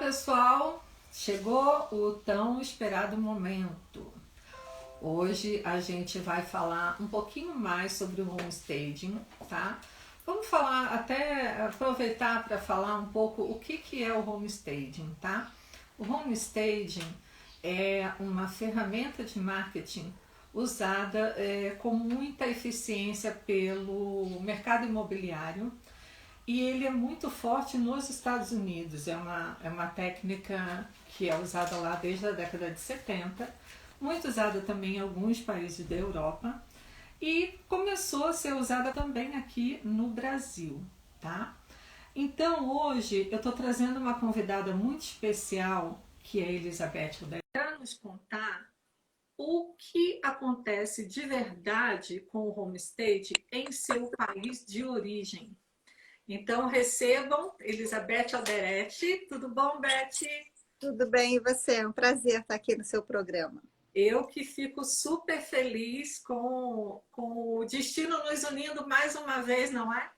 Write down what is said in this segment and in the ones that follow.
pessoal, chegou o tão esperado momento. Hoje a gente vai falar um pouquinho mais sobre o homestaging, tá? Vamos falar, até aproveitar para falar um pouco o que é o homestaging, tá? O homestaging é uma ferramenta de marketing usada com muita eficiência pelo mercado imobiliário e ele é muito forte nos Estados Unidos. É uma técnica que é usada lá desde a década de 70, muito usada também em alguns países da Europa e começou a ser usada também aqui no Brasil, tá? Então hoje eu estou trazendo uma convidada muito especial, que é a Elizabeth Odair, para nos contar o que acontece de verdade com o homestay em seu país de origem. Então recebam Elizabeth Alderete. Tudo bom, Beth? Tudo bem, e você? É um prazer estar aqui no seu programa. Eu que fico super feliz com o destino nos unindo mais uma vez, não é?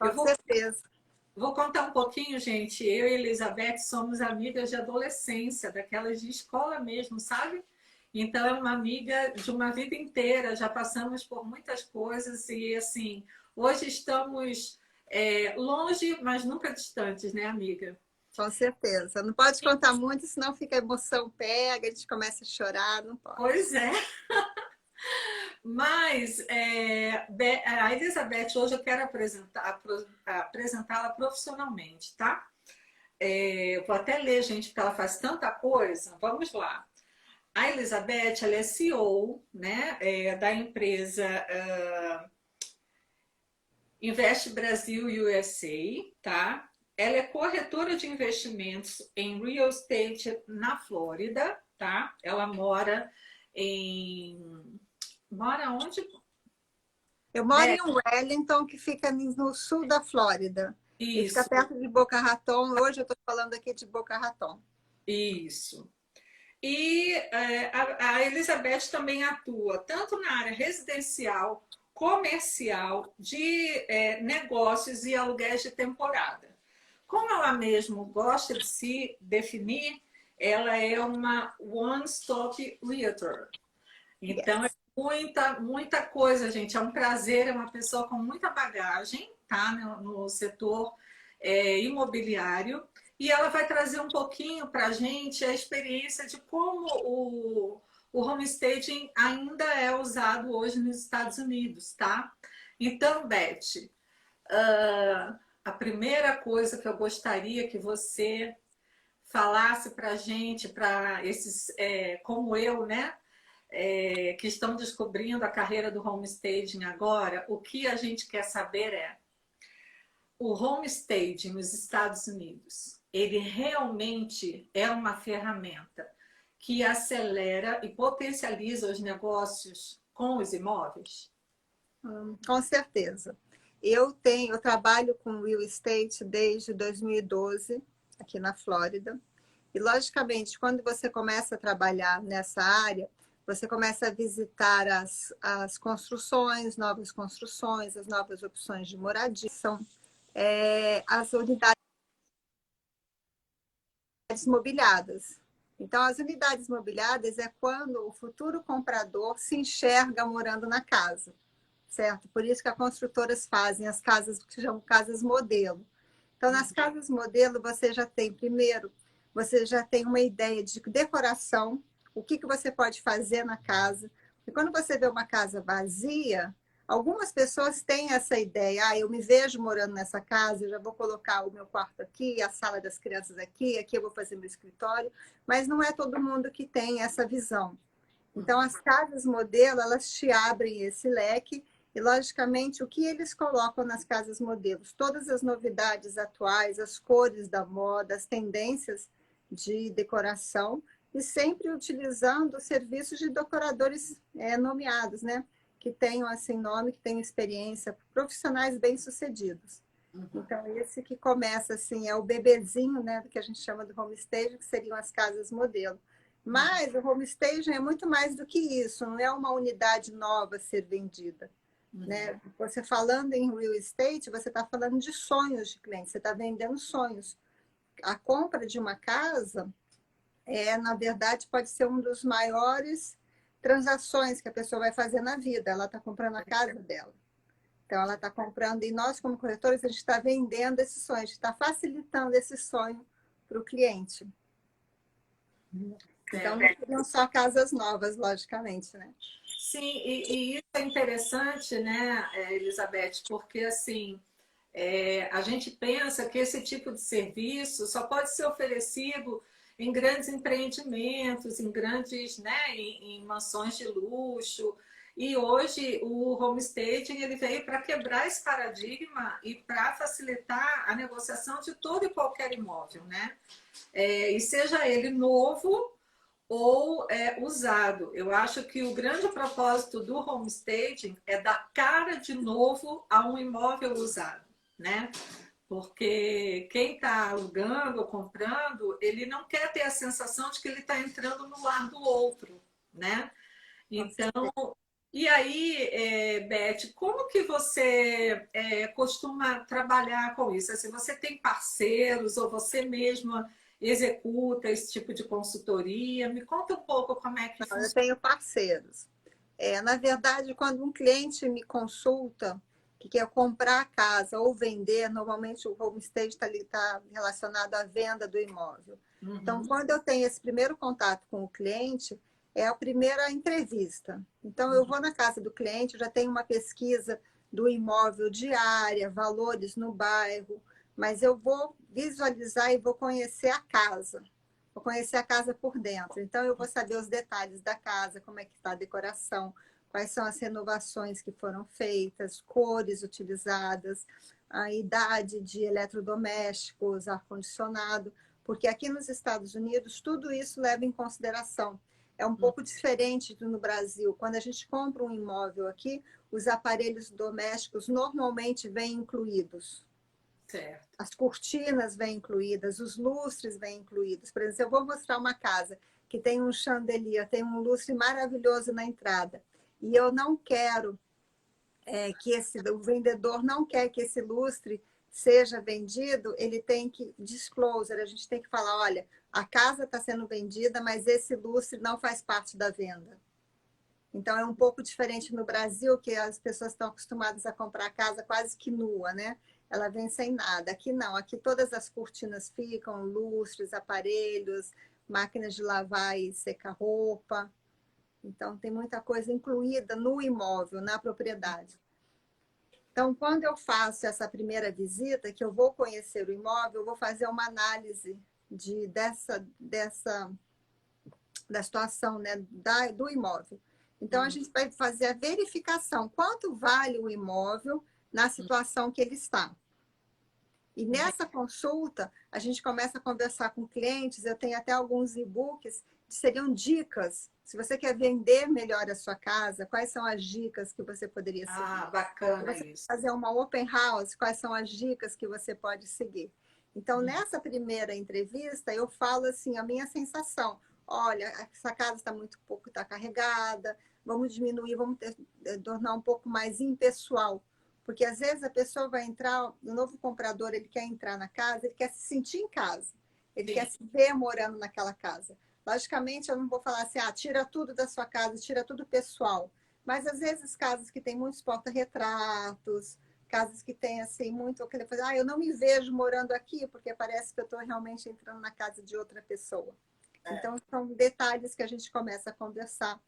Eu Com certeza. vou contar um pouquinho, gente. Eu e Elizabeth somos amigas de adolescência, daquelas de escola mesmo, sabe? Então é uma amiga de uma vida inteira, já passamos por muitas coisas e assim, hoje estamos longe, mas nunca distantes, né, amiga? Com certeza. Não pode contar muito, senão fica a emoção pega, a gente começa a chorar, não pode. Pois é. Mas a Elizabeth, hoje eu quero apresentá-la profissionalmente, tá? Eu vou até ler, gente, porque ela faz tanta coisa. Vamos lá. A Elizabeth, ela é CEO, né, da empresa Invest Brasil USA, tá? Ela é corretora de investimentos em real estate na Flórida, tá? Ela mora em... Mora onde? Eu moro em Wellington, que fica no sul da Flórida. E fica Isso, perto de Boca Raton. Hoje eu estou falando aqui de Boca Raton. isso. E a Elizabeth também atua tanto na área residencial, comercial, de negócios e aluguéis de temporada. Como ela mesmo gosta de se definir, ela é uma one-stop realtor. Então, é Yes. muita coisa, gente. É um prazer, é uma pessoa com muita bagagem, tá? No setor imobiliário. E ela vai trazer um pouquinho para a gente a experiência de como o homestaging ainda é usado hoje nos Estados Unidos, tá? Então, Beth, a primeira coisa que eu gostaria que você falasse para a gente, para esses como eu, né? Que estão descobrindo a carreira do homestaging agora, o que a gente quer saber é o homestaging nos Estados Unidos, ele realmente é uma ferramenta que acelera e potencializa os negócios com os imóveis? Com certeza. Eu trabalho com real estate desde 2012, aqui na Flórida. E, logicamente, quando você começa a trabalhar nessa área, você começa a visitar as construções, as novas opções de moradia, são as unidades mobiliadas. Então, as unidades mobiliadas é quando o futuro comprador se enxerga morando na casa, certo? Por isso que as construtoras fazem as casas que chamam casas modelo. Então, nas casas modelo, você já tem, primeiro, você já tem uma ideia de decoração, o que você pode fazer na casa. E quando você vê uma casa vazia, algumas pessoas têm essa ideia, eu me vejo morando nessa casa, eu já vou colocar o meu quarto aqui, a sala das crianças aqui, aqui eu vou fazer meu escritório, mas não é todo mundo que tem essa visão. Então, as casas modelo, elas te abrem esse leque e, logicamente, o que eles colocam nas casas modelos? Todas as novidades atuais, as cores da moda, as tendências de decoração e sempre utilizando serviços de decoradores nomeados, né? Que tenham assim nome, que tenham experiência, profissionais bem-sucedidos. Então, esse que começa assim, é o bebezinho, né, do que a gente chama do homestaging, que seriam as casas modelo. Mas o homestaging é muito mais do que isso, não é uma unidade nova a ser vendida. Né? Você falando em real estate, você está falando de sonhos de clientes, você está vendendo sonhos. a compra de uma casa na verdade, pode ser um dos maiores transações que a pessoa vai fazer na vida. Ela está comprando a casa dela. Então, ela está comprando, e nós, como corretores, a gente está vendendo esse sonho, a gente está facilitando esse sonho para o cliente. Então, não seriam só casas novas, logicamente, né? Sim, e isso é interessante, né, Elizabeth, porque assim, a gente pensa que esse tipo de serviço só pode ser oferecido em grandes empreendimentos, em grandes, né, em mansões de luxo. E hoje o homestaging ele veio para quebrar esse paradigma e para facilitar a negociação de todo e qualquer imóvel, né? E seja ele novo ou usado. Eu acho que o grande propósito do homestaging é dar cara de novo a um imóvel usado, né? Porque quem está alugando ou comprando, ele não quer ter a sensação de que ele está entrando no lar do outro, né? Então, e aí, Beth, como que você costuma trabalhar com isso? Assim, você tem parceiros ou você mesma executa esse tipo de consultoria? Me conta um pouco como é que Eu funciona. tenho parceiros. Na verdade, quando um cliente me consulta, que quer comprar a casa ou vender, normalmente o homestay está relacionado à venda do imóvel. Então, Uhum, quando eu tenho esse primeiro contato com o cliente, é a primeira entrevista. Então, eu uhum, vou na casa do cliente, eu já tenho uma pesquisa do imóvel diária, valores no bairro, mas eu vou visualizar e vou conhecer a casa. Vou conhecer a casa por dentro. Então, eu vou saber os detalhes da casa, como é que está a decoração, quais são as renovações que foram feitas, cores utilizadas, a idade de eletrodomésticos, ar-condicionado, porque aqui nos Estados Unidos tudo isso leva em consideração. É um pouco diferente do no Brasil. Quando a gente compra um imóvel aqui, os aparelhos domésticos normalmente vêm incluídos. certo. As cortinas vêm incluídas, os lustres vêm incluídos. Por exemplo, eu vou mostrar uma casa que tem um chandelier, tem um lustre maravilhoso na entrada, e eu não quero o vendedor não quer que esse lustre seja vendido, ele tem que disclosure, a gente tem que falar, olha, a casa está sendo vendida, mas esse lustre não faz parte da venda. Então, é um pouco diferente no Brasil, que as pessoas estão acostumadas a comprar casa quase que nua, né? Ela vem sem nada. Aqui não, aqui todas as cortinas ficam, lustres, aparelhos, máquinas de lavar e secar roupa. Então, tem muita coisa incluída no imóvel, na propriedade. Então, quando eu faço essa primeira visita, que eu vou conhecer o imóvel, eu vou fazer uma análise da situação, né, do imóvel. Então, a Uhum, gente vai fazer a verificação, quanto vale o imóvel na situação que ele está. E nessa consulta, a gente começa a conversar com clientes, eu tenho até alguns e-books que seriam dicas. Se você quer vender melhor a sua casa, quais são as dicas que você poderia seguir? ah, Se bacana você isso. fazer uma open house, quais são as dicas que você pode seguir? Então, nessa primeira entrevista, eu falo assim, a minha sensação. Olha, essa casa está muito pouco, está carregada, vamos diminuir, tornar um pouco mais impessoal. Porque às vezes a pessoa vai entrar, o novo comprador, ele quer entrar na casa, ele quer se sentir em casa, ele quer Sim. se ver morando naquela casa. Logicamente, eu não vou falar assim, tira tudo da sua casa, tira tudo pessoal. Mas às vezes casas que têm muitos porta-retratos, casas que têm assim muito aquele fazer, eu não me vejo morando aqui porque parece que eu estou realmente entrando na casa de outra pessoa. Então são detalhes que a gente começa a conversar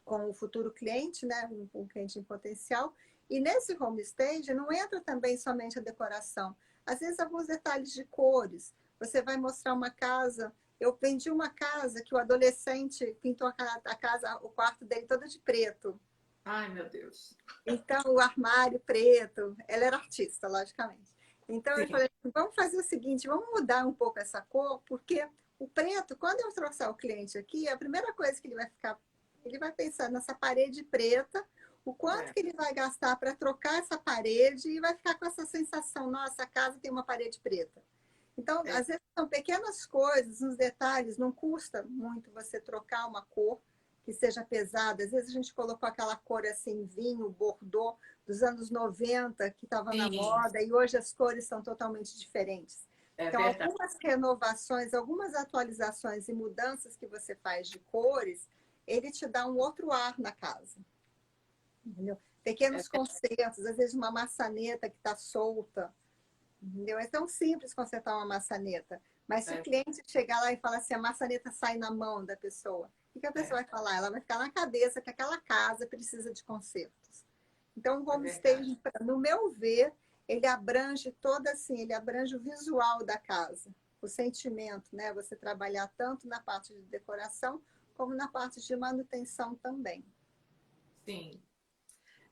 com o futuro cliente, né, um cliente em potencial. E nesse homestage não entra também somente a decoração. Às vezes alguns detalhes de cores. Você vai mostrar uma casa. Eu vendi uma casa que o adolescente pintou a casa, o quarto dele todo de preto. Ai, meu Deus. Então, o armário preto, ela era artista, logicamente. Então, eu Sim. falei, vamos fazer o seguinte, vamos mudar um pouco essa cor, porque o preto, quando eu trouxer o cliente aqui, a primeira coisa que ele vai pensar nessa parede preta, o quanto É, que ele vai gastar para trocar essa parede e vai ficar com essa sensação, nossa, a casa tem uma parede preta. Então, é, às vezes são pequenas coisas, uns detalhes, não custa muito você trocar uma cor que seja pesada. Às vezes a gente colocou aquela cor assim, vinho, bordô, dos anos 90, que estava na sim. moda, e hoje as cores são totalmente diferentes. É Então, verdade. algumas renovações, algumas atualizações e mudanças que você faz de cores, ele te dá um outro ar na casa. Entendeu? É Pequenos consertos, às vezes uma maçaneta que está solta. Entendeu? É tão simples consertar uma maçaneta. Mas se o verdade. cliente chegar lá e falar assim, a maçaneta sai na mão da pessoa, o que a pessoa vai falar? Ela vai ficar na cabeça que aquela casa precisa de consertos. Então, o É verdade. homestaging, no meu ver, ele abrange toda assim, ele abrange o visual da casa, o sentimento, né? Você trabalhar tanto na parte de decoração como na parte de manutenção também. Sim.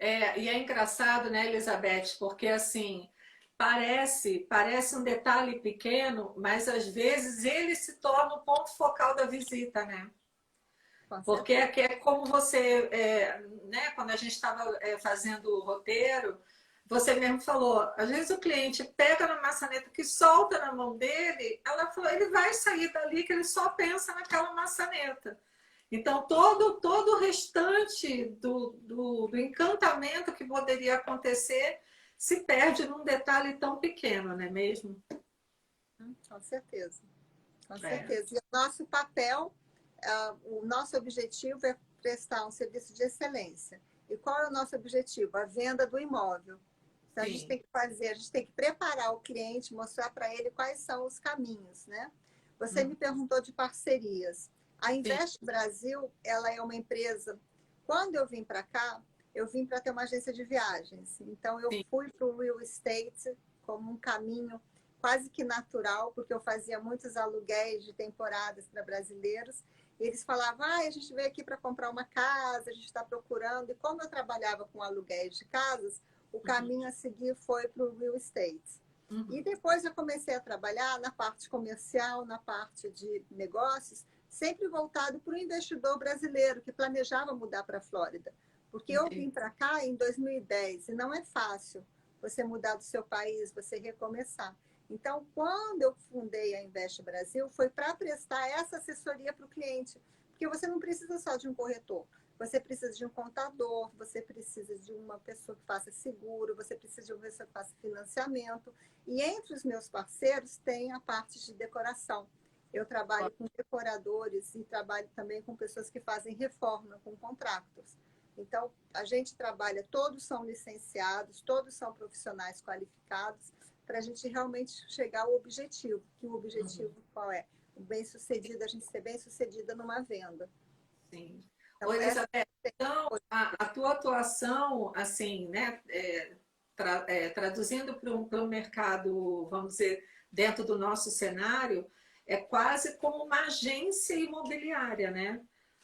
E é engraçado, né, Elizabeth, porque assim, parece um detalhe pequeno, mas às vezes ele se torna o ponto focal da visita, né? Com Porque certeza. é como você, né, quando a gente estava fazendo o roteiro, você mesmo falou, às vezes o cliente pega na maçaneta que solta na mão dele, ela falou, ele vai sair dali que ele só pensa naquela maçaneta. Então, todo o restante do encantamento que poderia acontecer se perde num detalhe tão pequeno, não é mesmo? Com certeza. Com É, certeza. E o nosso papel, o nosso objetivo é prestar um serviço de excelência. E qual é o nosso objetivo? A venda do imóvel. Então, a gente sim, tem que fazer, a gente tem que preparar o cliente, mostrar para ele quais são os caminhos, né? Você me perguntou de parcerias. A sim, Invest Brasil, ela é uma empresa. Quando eu vim para cá, eu vim para ter uma agência de viagens. Então, eu sim, fui para o real estate como um caminho quase que natural, porque eu fazia muitos aluguéis de temporadas para brasileiros. E eles falavam, a gente veio aqui para comprar uma casa, a gente está procurando. E como eu trabalhava com aluguéis de casas, o uhum, caminho a seguir foi para o real estate. E uhum, depois eu comecei a trabalhar na parte comercial, na parte de negócios, sempre voltado para o investidor brasileiro que planejava mudar para a Flórida. Porque eu entendi. vim para cá em 2010 e não é fácil você mudar do seu país, você recomeçar. Então, quando eu fundei a Invest Brasil, foi para prestar essa assessoria para o cliente. Porque você não precisa só de um corretor. Você precisa de um contador, você precisa de uma pessoa que faça seguro, você precisa de uma pessoa que faça financiamento. E entre os meus parceiros tem a parte de decoração. Eu trabalho com decoradores e trabalho também com pessoas que fazem reforma, com contratos. Então, a gente trabalha, todos são licenciados, todos são profissionais qualificados, para a gente realmente chegar ao objetivo. Que o Uhum, objetivo qual é? O bem-sucedido, a gente ser bem-sucedida numa venda. sim. Ô, Então, essa Elizabeth, então, a tua atuação, assim, né, traduzindo para o mercado, vamos dizer, dentro do nosso cenário, é quase como uma agência imobiliária, né?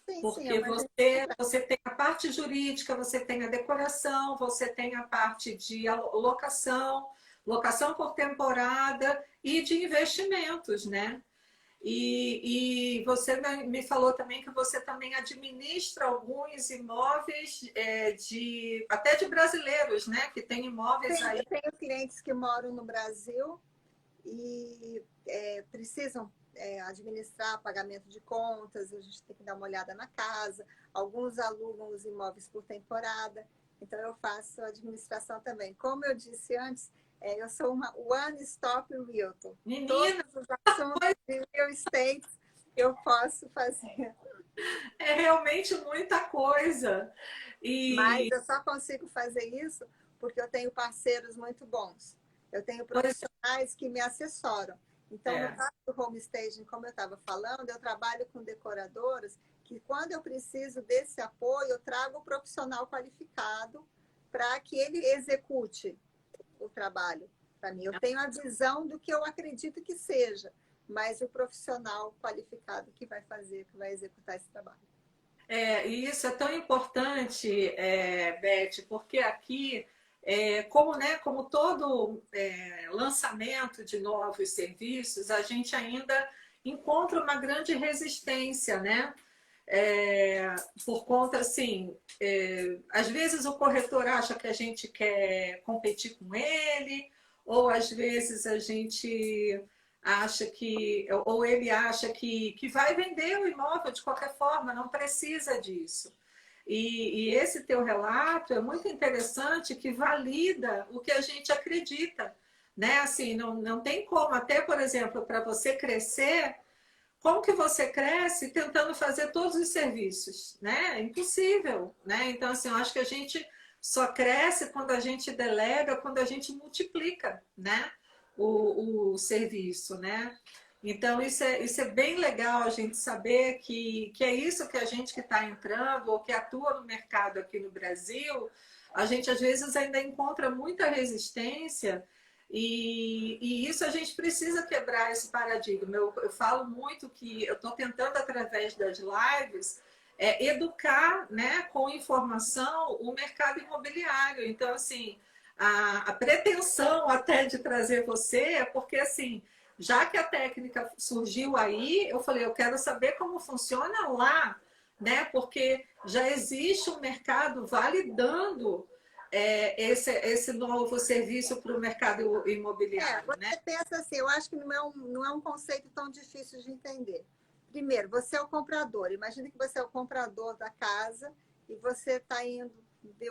sim, sim, é Porque uma agência. você tem a parte jurídica, você tem a decoração, você tem a parte de locação, locação por temporada e de investimentos, né? E você me falou também que você também administra alguns imóveis até de brasileiros, né? Que tem imóveis Sim, aí. eu tenho clientes que moram no Brasil e precisam administrar pagamento de contas, a gente tem que dar uma olhada na casa. Alguns alugam os imóveis por temporada, então eu faço administração também. Como eu disse antes, eu sou uma one-stop realtor. Menina, Todos os assuntos de real estate eu posso fazer, é realmente muita coisa. mas E, eu só consigo fazer isso porque eu tenho parceiros muito bons. Eu tenho pois profissionais que me assessoram. Então, no é, caso do homestaging, como eu estava falando, eu trabalho com decoradoras que, quando eu preciso desse apoio, eu trago o profissional qualificado para que ele execute o trabalho para mim. Eu tenho a visão do que eu acredito que seja, mas o profissional qualificado que vai fazer, que vai executar esse trabalho. e isso é tão importante, Beth, porque aqui, como todo lançamento de novos serviços, a gente ainda encontra uma grande resistência, né? Por conta, assim, às vezes o corretor acha que a gente quer competir com ele, ou às vezes a gente acha ou ele acha que vai vender o imóvel de qualquer forma, não precisa disso. E esse teu relato é muito interessante, que valida o que a gente acredita, né? Assim, não tem como, até, por exemplo, para você crescer, como que você cresce tentando fazer todos os serviços, né? É impossível, né? Então, assim, eu acho que a gente só cresce quando a gente delega, quando a gente multiplica, né? O serviço, né? Então, isso é bem legal a gente saber que é isso que a gente que está entrando ou que atua no mercado aqui no Brasil, a gente às vezes ainda encontra muita resistência e isso a gente precisa quebrar esse paradigma. Eu falo muito que eu estou tentando, através das lives, educar, né, com informação o mercado imobiliário. Então, assim, a pretensão até de trazer você é porque, assim, já que a técnica surgiu aí, eu falei, eu quero saber como funciona lá, né? Porque já existe um mercado validando esse novo serviço para o mercado imobiliário, né? Você pensa assim, eu acho que não é um conceito tão difícil de entender. Primeiro, você é o comprador. Imagina que você é o comprador da casa e você está indo.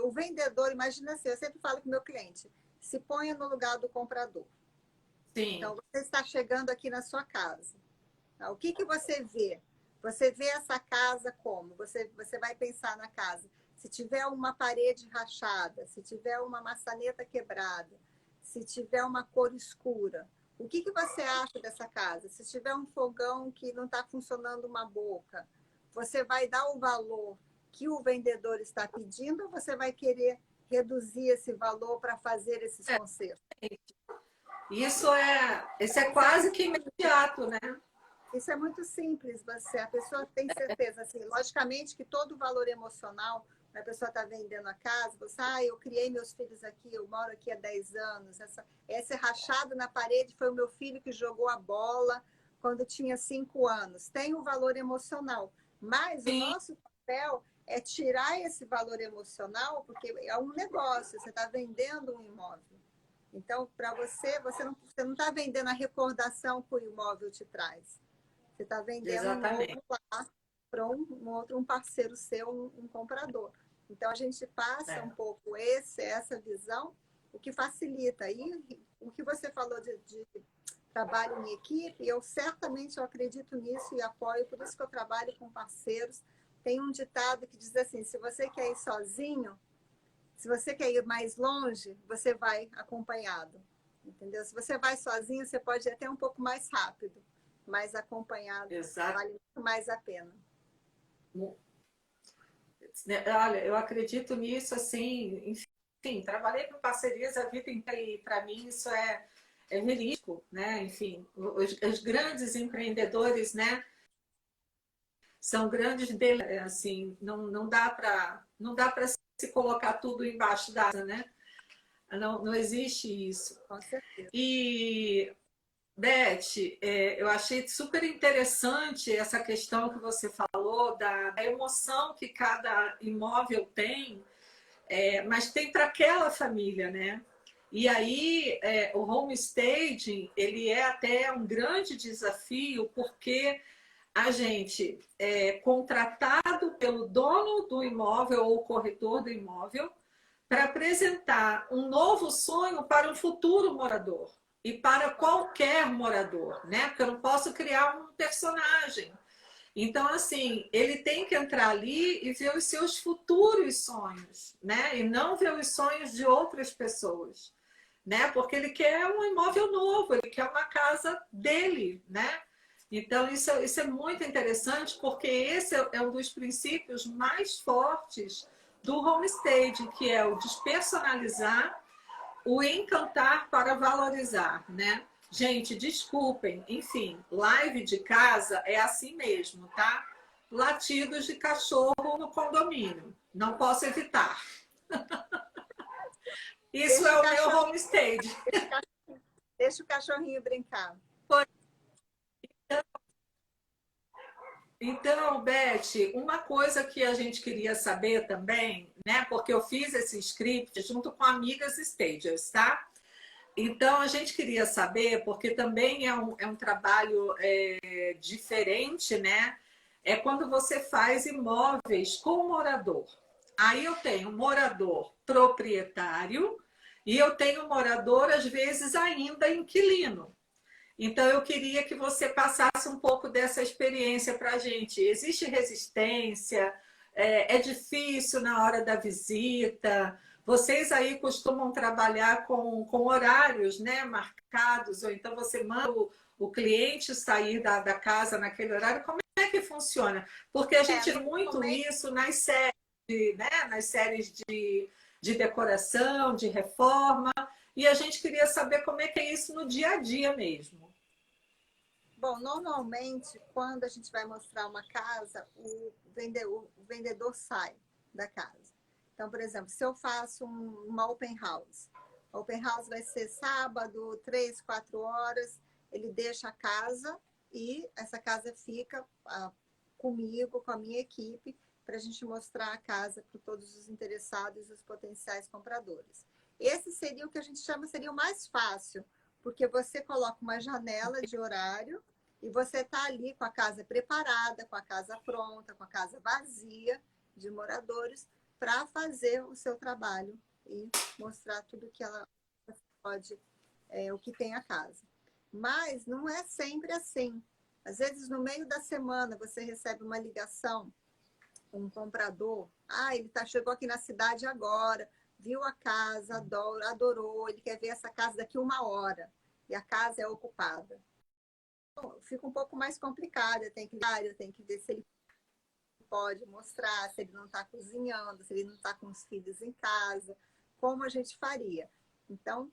O vendedor, imagina assim, eu sempre falo com o meu cliente, se ponha no lugar do comprador. Sim. Então, você está chegando aqui na sua casa. O que você vê? Você vê essa casa como? Você vai pensar na casa. Se tiver uma parede rachada, se tiver uma maçaneta quebrada, se tiver uma cor escura, o que você acha dessa casa? Se tiver um fogão que não está funcionando uma boca, você vai dar o valor que o vendedor está pedindo ou você vai querer reduzir esse valor para fazer esses consertos? Isso é quase que imediato, né? Isso é muito simples, a pessoa tem certeza, assim, logicamente que todo o valor emocional, a pessoa está vendendo a casa, você, eu criei meus filhos aqui, eu moro aqui há 10 anos, esse rachado na parede foi o meu filho que jogou a bola quando tinha 5 anos. Tem o valor emocional, mas Sim. o nosso papel é tirar esse valor emocional, porque é um negócio, você está vendendo um imóvel. Então, para você não está vendendo a recordação que o imóvel te traz. Você está vendendo um novo lá para um parceiro seu, um comprador. Então, a gente passa um pouco essa visão, o que facilita. E o que você falou de trabalho em equipe, eu acredito nisso e apoio, por isso que eu trabalho com parceiros. Tem um ditado que diz assim, se você quer ir sozinho, se você quer ir mais longe, você vai acompanhado. Entendeu? Se você vai sozinho, você pode ir até um pouco mais rápido, mas acompanhado vale muito mais a pena. Olha, eu acredito nisso, assim, enfim, trabalhei com parcerias a vida inteira e para mim isso é verídico, né? Enfim, os grandes empreendedores, né? São grandes deles, assim, não dá para se colocar tudo embaixo da asa, né? Não existe isso. Com certeza. E Beth, eu achei super interessante essa questão que você falou da emoção que cada imóvel tem, mas tem para aquela família, né? E aí o homestaging ele é até um grande desafio porque a gente é contratado pelo dono do imóvel ou corretor do imóvel para apresentar um novo sonho para um futuro morador e para qualquer morador, né? Porque eu não posso criar um personagem. Então, assim, ele tem que entrar ali e ver os seus futuros sonhos, né? E não ver os sonhos de outras pessoas, né? Porque ele quer um imóvel novo, ele quer uma casa dele, né? Então, isso é muito interessante, porque esse é um dos princípios mais fortes do homestaging, que é o despersonalizar, o encantar para valorizar, né? Gente, desculpem, enfim, live de casa é assim mesmo, tá? Latidos de cachorro no condomínio, não posso evitar. Isso é o meu homestaging. Deixa o cachorrinho brincar. Então, Beth, uma coisa que a gente queria saber também, né? Porque eu fiz esse script junto com amigas stagers, tá? Então, a gente queria saber, porque também é um trabalho diferente, né? É quando você faz imóveis com morador. Aí eu tenho morador proprietário E eu tenho morador, às vezes, ainda inquilino. Então, eu queria que você passasse um pouco dessa experiência para a gente. Existe resistência? É difícil na hora da visita? Vocês aí costumam trabalhar com horários, né, marcados? Ou então você manda o cliente sair da casa naquele horário? Como é que funciona? Porque a gente vê muito Normalmente, isso nas séries, né, nas séries de decoração, de reforma. E a gente queria saber como é que é isso no dia a dia mesmo. bom, normalmente, quando a gente vai mostrar uma casa, o vendedor sai da casa. Então, por exemplo, se eu faço uma open house, a open house vai ser sábado, 3, 4 horas, ele deixa a casa e essa casa fica comigo, com a minha equipe, para a gente mostrar a casa para todos os interessados e os potenciais compradores. Esse seria o que a gente chama, seria o mais fácil, porque você coloca uma janela de horário e você está ali com a casa preparada, com a casa pronta, com a casa vazia de moradores, para fazer o seu trabalho e mostrar tudo que ela pode, o que tem a casa. Mas não é sempre assim. Às vezes, no meio da semana, você recebe uma ligação, um comprador, chegou aqui na cidade agora, viu a casa, adorou, ele quer ver essa casa daqui 1 hora, e a casa é ocupada. Fica um pouco mais complicado, eu tenho que ver se ele pode mostrar, se ele não está cozinhando, se ele não está com os filhos em casa, como a gente faria. Então,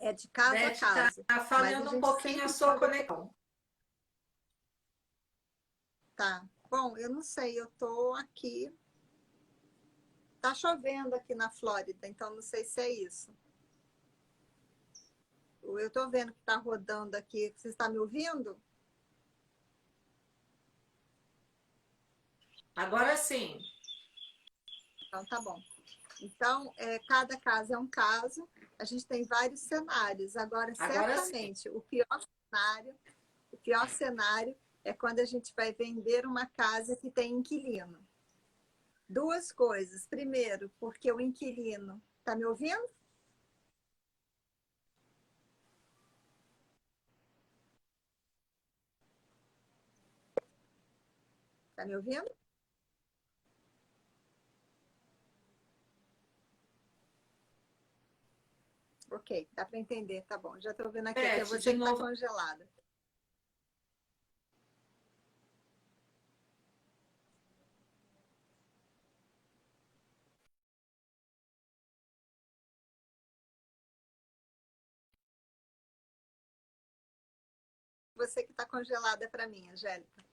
é de caso a Beth, está caso, mas a falhando um gente pouquinho a sempre sua conexão. tá. Bom, eu não sei, eu estou aqui, tá chovendo aqui na Flórida, então não sei se é isso. Eu estou vendo que está rodando aqui, você está me ouvindo? Agora sim. Então tá bom. Então, cada caso é um caso, a gente tem vários cenários. Agora, Agora sim. certamente, o pior cenário é quando a gente vai vender uma casa que tem inquilino. Duas coisas. Primeiro, porque o inquilino. Está me ouvindo? Está me ouvindo? Ok, dá para entender, tá bom. Já estou vendo aqui, é Beth, de você que está novo. congelada. Você que está congelada para mim, Angélica.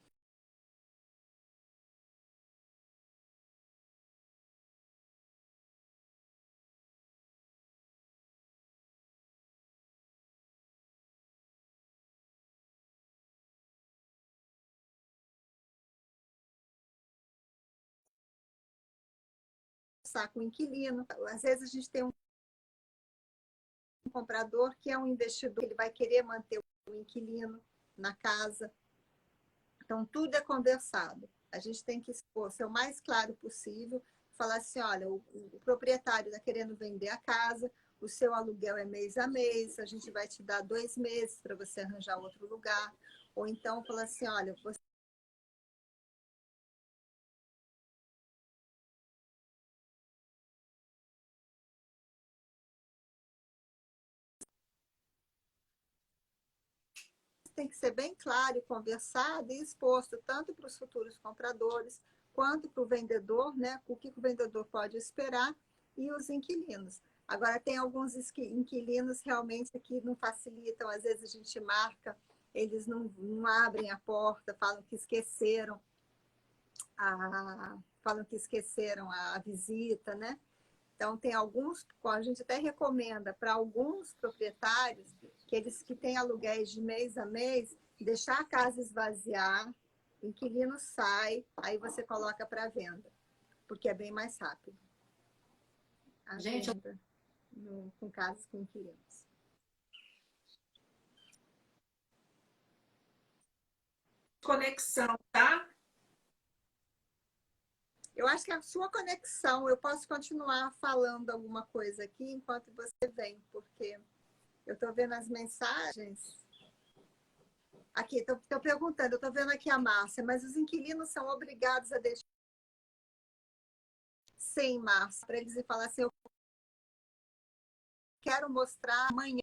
Com o inquilino. Às vezes a gente tem um comprador que é um investidor, ele vai querer manter o inquilino na casa. Então, tudo é conversado. A gente tem que ser o mais claro possível, falar assim, olha, o proprietário está querendo vender a casa, o seu aluguel é mês a mês, a gente vai te dar 2 meses para você arranjar outro lugar. Ou então, falar assim, olha, você tem que ser bem claro e conversado e exposto tanto para os futuros compradores quanto para o vendedor, né? O que o vendedor pode esperar e os inquilinos. Agora, tem alguns inquilinos realmente que não facilitam, às vezes a gente marca, eles não abrem a porta, falam que esqueceram a visita, né? Então, tem alguns, a gente até recomenda para alguns proprietários que eles que têm aluguéis de mês a mês, deixar a casa esvaziar, o inquilino sai, aí você coloca para venda, porque é bem mais rápido a Gente, venda com casas com inquilinos. conexão, tá? Eu acho que a sua conexão, eu posso continuar falando alguma coisa aqui enquanto você vem, porque eu estou vendo as mensagens. Aqui, estou perguntando, eu estou vendo aqui a Márcia, mas os inquilinos são obrigados a deixar. Sim, Márcia, para eles falar assim, eu quero mostrar amanhã.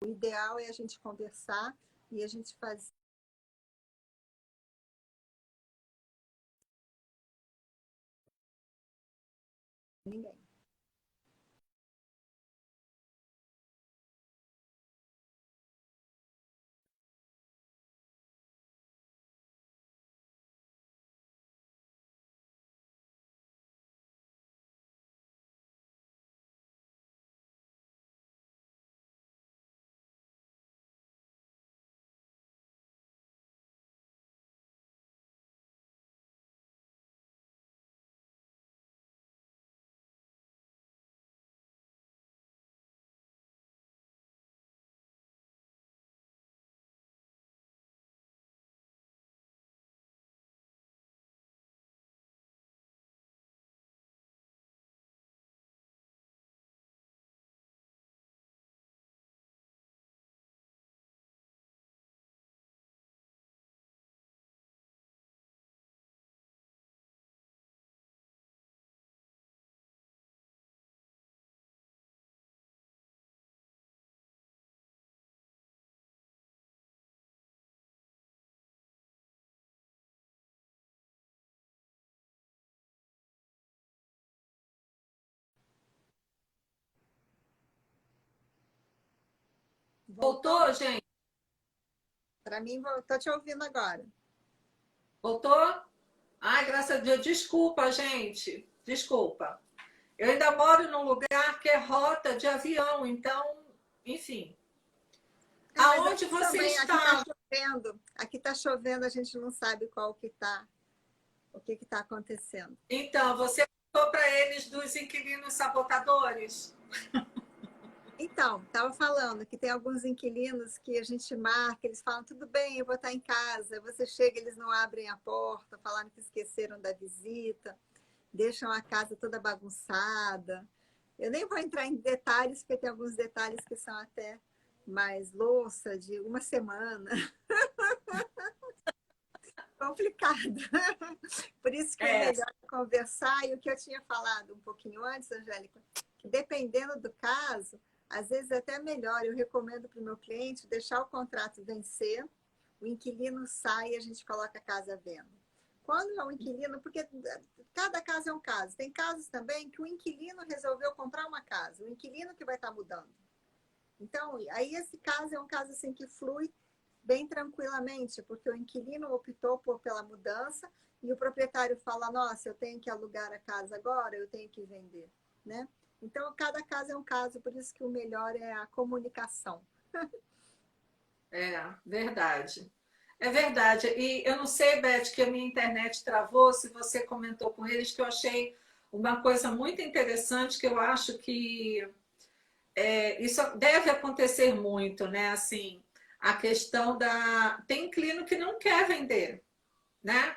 O ideal é a gente conversar e a gente fazer. Ninguém. Voltou? Voltou, gente? Para mim, estou te ouvindo agora. Voltou? Ai, graças a Deus. Desculpa, gente. Desculpa. Eu ainda moro num lugar que é rota de avião, então, enfim. Mas Aonde aqui você também, aqui está está? chovendo. Aqui está chovendo, a gente não sabe qual que tá, o que está acontecendo. Então, você contou para eles dos inquilinos sabotadores? Então, estava falando que tem alguns inquilinos que a gente marca, eles falam, tudo bem, eu vou estar em casa. Você chega, eles não abrem a porta, falaram que esqueceram da visita, deixam a casa toda bagunçada. Eu nem vou entrar em detalhes, porque tem alguns detalhes que são até mais louça de uma semana. Complicado. Por isso que o É, melhor é conversar. E o que eu tinha falado um pouquinho antes, Angélica, que dependendo do caso, às vezes é até melhor. Eu recomendo para o meu cliente deixar o contrato vencer, o inquilino sai e a gente coloca a casa à venda. Quando é um inquilino, porque cada caso é um caso. Tem casos também que o inquilino resolveu comprar uma casa, o inquilino que vai estar mudando. Então, aí esse caso é um caso assim que flui bem tranquilamente, porque o inquilino optou pela mudança e o proprietário fala, nossa, eu tenho que alugar a casa agora, eu tenho que vender, né? Então, cada caso é um caso, por isso que o melhor é a comunicação. verdade. É verdade. E eu não sei, Beth, que a minha internet travou, se você comentou com eles, que eu achei uma coisa muito interessante, que eu acho que isso deve acontecer muito, né? Assim, a questão da. Tem inquilino que não quer vender, né?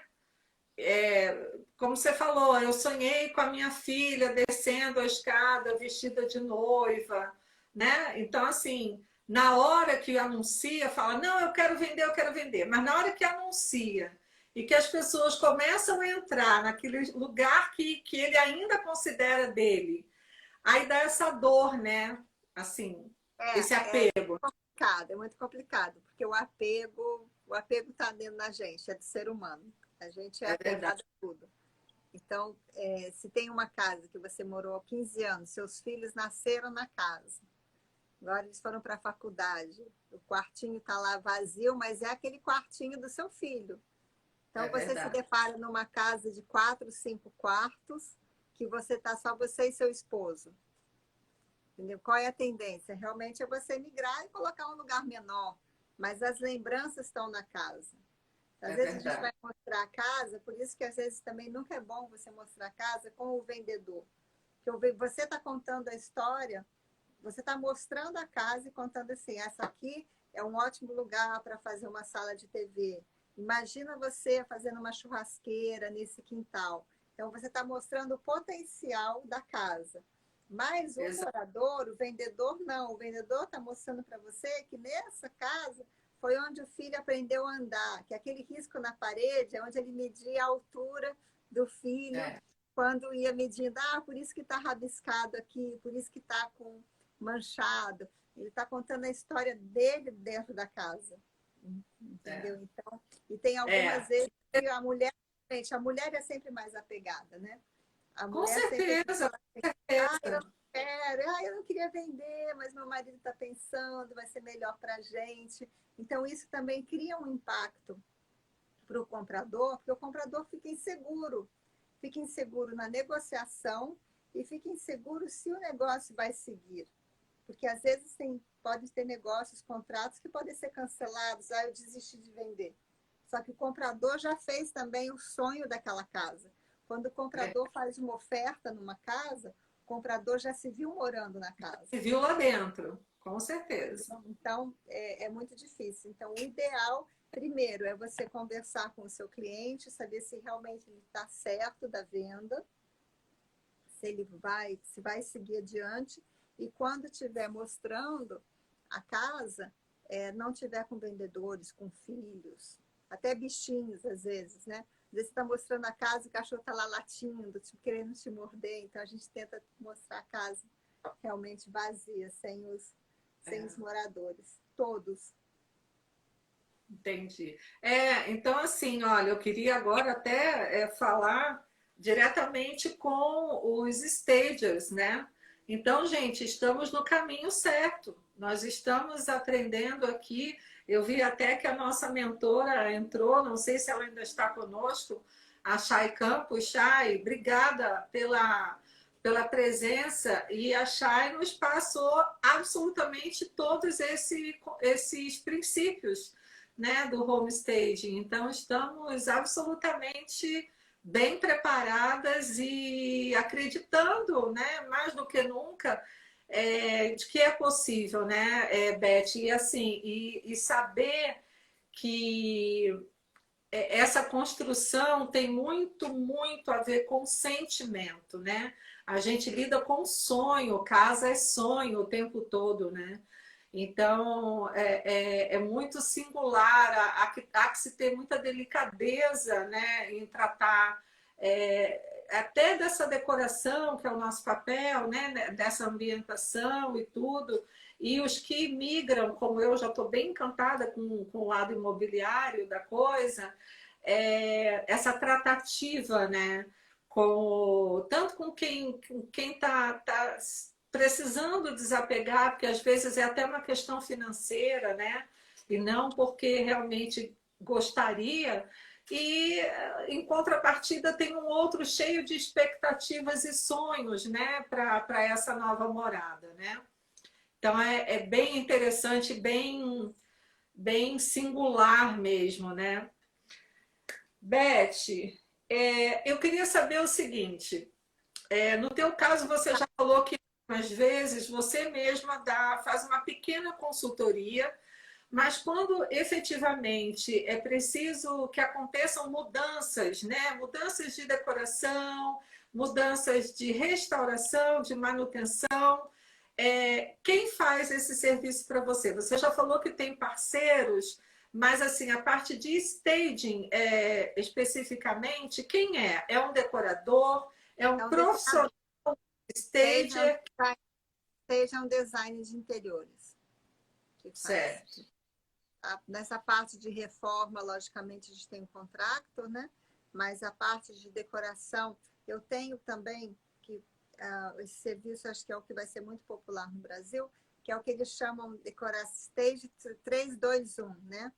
Como você falou, eu sonhei com a minha filha descendo a escada vestida de noiva, né? Então, assim, na hora que anuncia, fala, não, eu quero vender, eu quero vender. Mas na hora que anuncia e que as pessoas começam a entrar naquele lugar que ele ainda considera dele, aí dá essa dor, né? Assim, esse apego. É muito complicado, porque o apego está dentro da gente, é do ser humano. A gente é É verdade. apegado a tudo. Então, se tem uma casa que você morou há 15 anos, seus filhos nasceram na casa, Agora eles foram para a faculdade. O quartinho está lá vazio, mas é aquele quartinho do seu filho. É Então, você se verdade. depara numa casa de 4, 5 quartos, que você está só você e seu esposo. Entendeu? Qual é a tendência? Realmente é você migrar e colocar um lugar menor, mas as lembranças estão na casa. Às É vezes a gente verdade. vai mostrar a casa, por isso que às vezes também nunca é bom você mostrar a casa com o vendedor. Porque você está contando a história, você está mostrando a casa e contando assim, essa aqui é um ótimo lugar para fazer uma sala de TV. Imagina você fazendo uma churrasqueira nesse quintal. Então, você está mostrando o potencial da casa. Mas o Exato. morador, o vendedor, não. O vendedor está mostrando para você que nessa casa foi onde o filho aprendeu a andar, que aquele risco na parede é onde ele media a altura do filho É, quando ia medindo. Ah, por isso que está rabiscado aqui, por isso que está com manchado. Ele está contando a história dele dentro da casa. é, Entendeu? Então, e tem algumas é. vezes que a mulher, gente, a mulher é sempre mais apegada, né? A Com mulher sempre certeza, fala assim, com ah, eu certeza. não quero, ah, eu não queria vender, mas meu marido está pensando, vai ser melhor para a gente. Então, isso também cria um impacto para o comprador, porque o comprador fica inseguro na negociação e fica inseguro se o negócio vai seguir. Porque às vezes pode ter negócios, contratos que podem ser cancelados, ah, eu desisti de vender. Só que o comprador já fez também o sonho daquela casa. Quando o É, comprador faz uma oferta numa casa, o comprador já se viu morando na casa. se viu lá dentro, com certeza. Então, é muito difícil. Então, o ideal, primeiro, é você conversar com o seu cliente, saber se realmente ele está certo da venda, se vai seguir adiante, e quando estiver mostrando a casa, não tiver com vendedores, com filhos, até bichinhos às vezes, né? Às vezes você está mostrando a casa e o cachorro está lá latindo, tipo, querendo te morder, então a gente tenta mostrar a casa realmente vazia, sem os É, moradores, todos. entendi. Então assim, olha, eu queria agora até falar diretamente com os stagers, né? Então, gente, estamos no caminho certo. Nós estamos aprendendo aqui. Eu vi até que a nossa mentora entrou, não sei se ela ainda está conosco, a Chay Campos. Chay, obrigada pela presença, e a Chay nos passou absolutamente todos esses princípios, né, do homestaging. Então, estamos absolutamente bem preparadas e acreditando, né, mais do que nunca, de que é possível, né, Beth? E assim, e saber que essa construção tem muito, muito a ver com sentimento, né? A gente lida com sonho, casa é sonho o tempo todo, né? Então, é muito singular, há que se ter muita delicadeza, né, em tratar até dessa decoração, que é o nosso papel, né, dessa ambientação e tudo. E os que migram, como eu já estou bem encantada com o lado imobiliário da coisa, essa tratativa, né, tanto com quem tá precisando desapegar, porque às vezes é até uma questão financeira, né? E não porque realmente gostaria. E em contrapartida tem um outro cheio de expectativas e sonhos, né, para essa nova morada, né? Então é bem interessante, bem singular mesmo, né? Beth, eu queria saber o seguinte: no teu caso, você já falou que às vezes você mesma faz uma pequena consultoria, mas quando efetivamente é preciso que aconteçam mudanças, né? Mudanças de decoração, mudanças de restauração, de manutenção, quem faz esse serviço para você? Você já falou que tem parceiros, mas assim, a parte de staging especificamente, quem é? É um decorador? É um É um profissional seja, stager? seja um design de interiores que faz. Certo, Nessa parte de reforma, logicamente, a gente tem um contrato, né? Mas a parte de decoração, eu tenho também, que esse serviço acho que é o que vai ser muito popular no Brasil, que é o que eles chamam de decorar stage 3-2-1, né?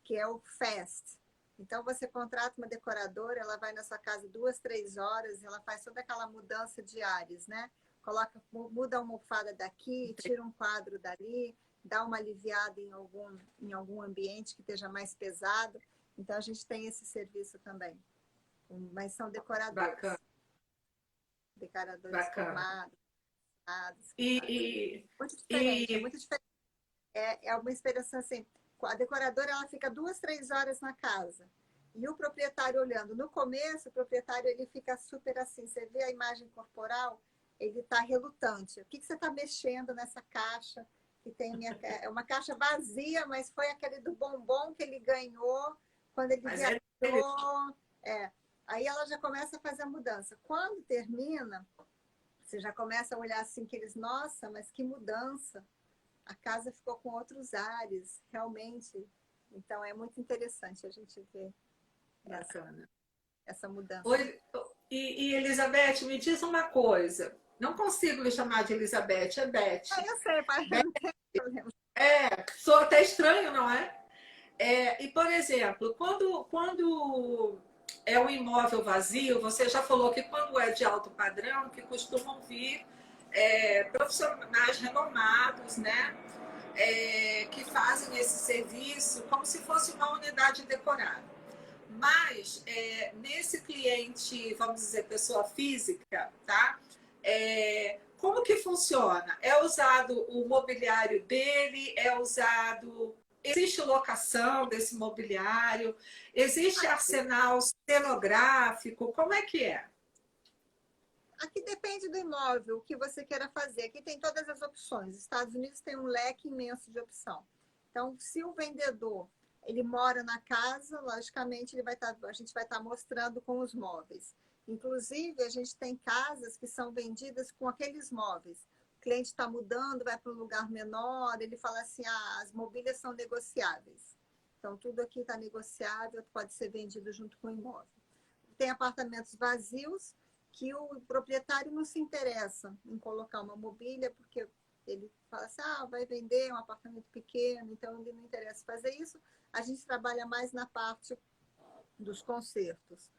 Que é o fast. Então, você contrata uma decoradora, ela vai na sua casa 2, 3 horas, ela faz toda aquela mudança de ares, né? Muda a almofada daqui, tira um quadro dali, dá uma aliviada em algum ambiente que esteja mais pesado. Então, a gente tem esse serviço também. Mas são decoradores. Bacana, Decoradores bacana. formados, que fazem. E, Muito diferente, é e muito diferente. É uma experiência assim. A decoradora ela fica 2, 3 horas na casa. E o proprietário olhando. No começo, o proprietário ele fica super assim. Você vê a imagem corporal, ele está relutante. O que você está mexendo nessa caixa? Que tem é uma caixa vazia, mas foi aquele do bombom que ele ganhou quando ele mas viajou. É. Aí ela já começa a fazer a mudança. Quando termina, você já começa a olhar assim, nossa, mas que mudança! A casa ficou com outros ares, realmente. Então, é muito interessante a gente ver bacana. essa mudança. Oi, Elizabeth, me diz uma coisa. Não consigo lhe chamar de Elizabeth, é Beth. Eu sei, pai, Beth, não tem problema. sou até estranho, não é? E, por exemplo, quando é um imóvel vazio, você já falou que quando é de alto padrão, que costumam vir profissionais renomados, né? Que fazem esse serviço como se fosse uma unidade decorada. Mas, nesse cliente, vamos dizer, pessoa física, tá? Como que funciona? É usado o mobiliário dele? É usado... Existe locação desse mobiliário? Existe arsenal cenográfico? Como é que é? Aqui depende do imóvel, o que você queira fazer. Aqui tem todas as opções. Os Estados Unidos tem um leque imenso de opção. Então, se o vendedor ele mora na casa, logicamente a gente vai estar mostrando com os móveis. Inclusive, a gente tem casas que são vendidas com aqueles móveis. O cliente está mudando, vai para um lugar menor, ele fala assim, as mobílias são negociáveis. Então, tudo aqui está negociável, pode ser vendido junto com o imóvel. Tem apartamentos vazios, que o proprietário não se interessa em colocar uma mobília, porque ele fala assim, vai vender um apartamento pequeno, então ele não interessa fazer isso. A gente trabalha mais na parte dos concertos.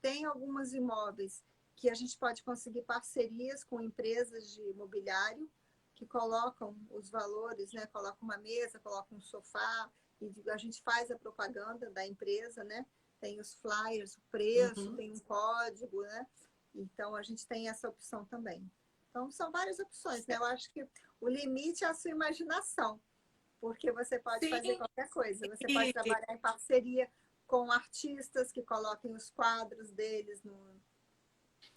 Tem alguns imóveis que a gente pode conseguir parcerias com empresas de imobiliário que colocam os valores, né? Colocam uma mesa, colocam um sofá, e a gente faz a propaganda da empresa, né? Tem os flyers, o preço, Uhum. tem um código, né? Então, a gente tem essa opção também. Então, são várias opções, né? Eu acho que o limite é a sua imaginação, porque você pode fazer Sim, qualquer coisa. Você pode e, trabalhar em parceria com artistas que coloquem os quadros deles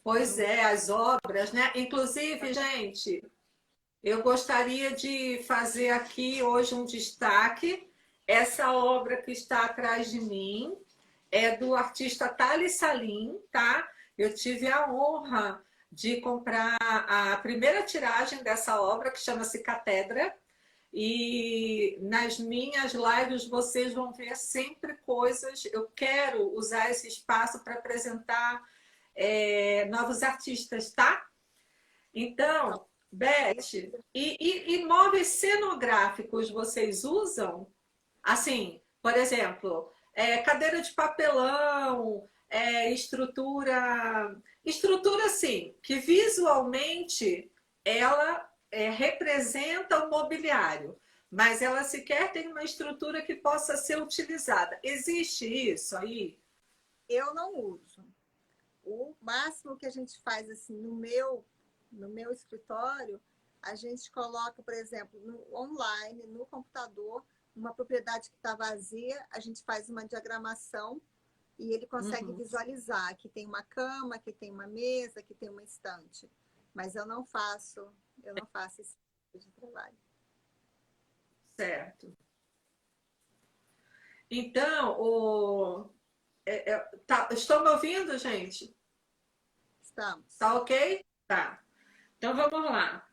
pois no... é, as obras, né? Inclusive, gente, eu gostaria de fazer aqui hoje um destaque. Essa obra que está atrás de mim é do artista Thales Salim, tá? Eu tive a honra de comprar a primeira tiragem dessa obra, que chama-se Catedra, e nas minhas lives vocês vão ver sempre coisas. Eu quero usar esse espaço para apresentar novos artistas, tá? Então, Beth, e móveis cenográficos vocês usam? Assim, por exemplo, cadeira de papelão, estrutura assim, que visualmente ela representa o mobiliário, mas ela sequer tem uma estrutura que possa ser utilizada. Existe isso aí? Eu não uso. O máximo que a gente faz assim no meu escritório, a gente coloca, por exemplo, online, no computador, uma propriedade que está vazia, a gente faz uma diagramação e ele consegue Uhum. visualizar que tem uma cama, que tem uma mesa, que tem uma estante. Mas eu não faço esse tipo de trabalho. Certo. Então, estão me ouvindo, gente? Estamos. Tá ok? Tá. Então vamos lá.